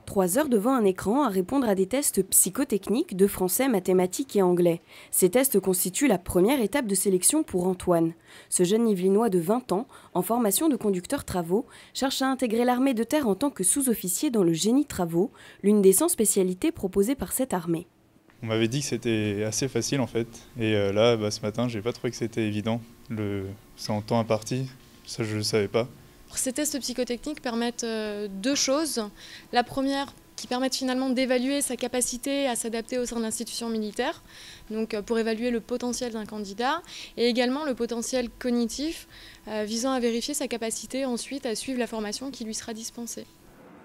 3 heures devant un écran à répondre à des tests psychotechniques de français, mathématiques et anglais. Ces tests constituent la première étape de sélection pour Antoine. Ce jeune Yvelinois de 20 ans, en formation de conducteur travaux, cherche à intégrer l'armée de terre en tant que sous-officier dans le génie travaux, l'une des 100 spécialités proposées par cette armée. On m'avait dit que c'était assez facile en fait, et là ce matin j'ai pas trouvé que c'était évident. C'est en temps imparti, ça je ne savais pas. Ces tests psychotechniques permettent deux choses. La première, qui permettent finalement d'évaluer sa capacité à s'adapter au sein de l'institution militaire, donc pour évaluer le potentiel d'un candidat, et également le potentiel cognitif, visant à vérifier sa capacité ensuite à suivre la formation qui lui sera dispensée.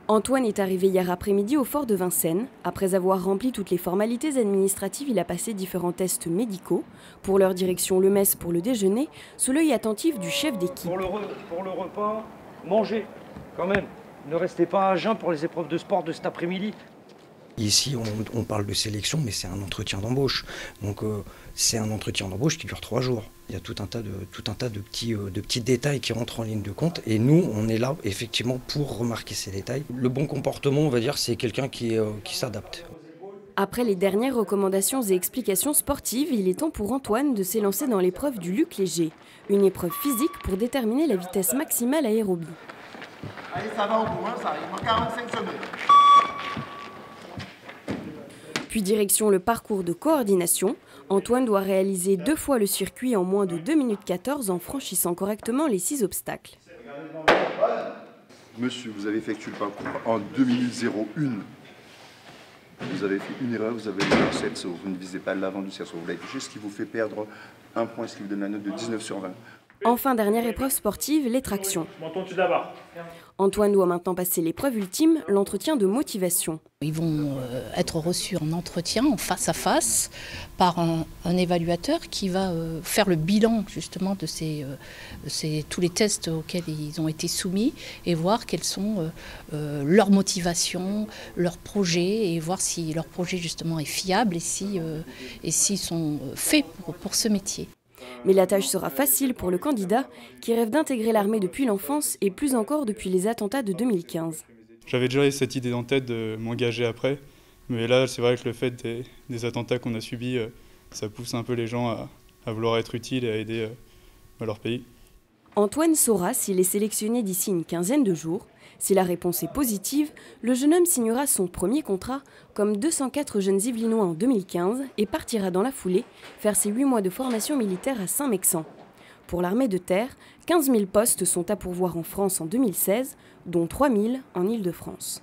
Antoine est arrivé hier après-midi au fort de Vincennes. Après avoir rempli toutes les formalités administratives, il a passé différents tests médicaux. Pour leur direction, le mess pour le déjeuner, sous l'œil attentif du chef d'équipe. Pour le repas, mangez quand même. Ne restez pas à jeun pour les épreuves de sport de cet après-midi. Ici, on parle de sélection, mais c'est un entretien d'embauche. Donc, c'est un entretien d'embauche qui dure 3 jours. Il y a tout un tas de petits détails qui rentrent en ligne de compte. Et nous, on est là, effectivement, pour remarquer ces détails. Le bon comportement, on va dire, c'est quelqu'un qui s'adapte. Après les dernières recommandations et explications sportives, il est temps pour Antoine de s'élancer dans l'épreuve du Luc Léger. Une épreuve physique pour déterminer la vitesse maximale aérobie. Allez, ça va au bout, hein, ça arrive en 45 secondes. Puis direction le parcours de coordination. Antoine doit réaliser 2 fois le circuit en moins de 2 minutes 14 en franchissant correctement les 6 obstacles. Monsieur, vous avez effectué le parcours en 2 minutes 01. Vous avez fait une erreur, vous avez eu 7 sauts. Vous ne visez pas l'avant du cerceau. Vous l'avez touché, ce qui vous fait perdre 1 point, ce qui vous donne la note de 19 sur 20. Enfin, dernière épreuve sportive, les tractions. Antoine doit maintenant passer l'épreuve ultime, l'entretien de motivation. Ils vont être reçus en entretien, en face à face, par un évaluateur qui va faire le bilan justement de tous les tests auxquels ils ont été soumis et voir quelles sont leurs motivations, leurs projets et voir si leur projet justement est fiable et s'ils sont faits pour ce métier. Mais la tâche sera facile pour le candidat qui rêve d'intégrer l'armée depuis l'enfance et plus encore depuis les attentats de 2015. J'avais déjà eu cette idée en tête de m'engager après, mais là c'est vrai que le fait des attentats qu'on a subis, ça pousse un peu les gens à vouloir être utiles et à aider leur pays. Antoine saura s'il est sélectionné d'ici une quinzaine de jours. Si la réponse est positive, le jeune homme signera son premier contrat comme 204 jeunes Yvelinois en 2015 et partira dans la foulée faire ses 8 mois de formation militaire à Saint-Mexant. Pour l'armée de terre, 15 000 postes sont à pourvoir en France en 2016, dont 3 000 en Île-de-France.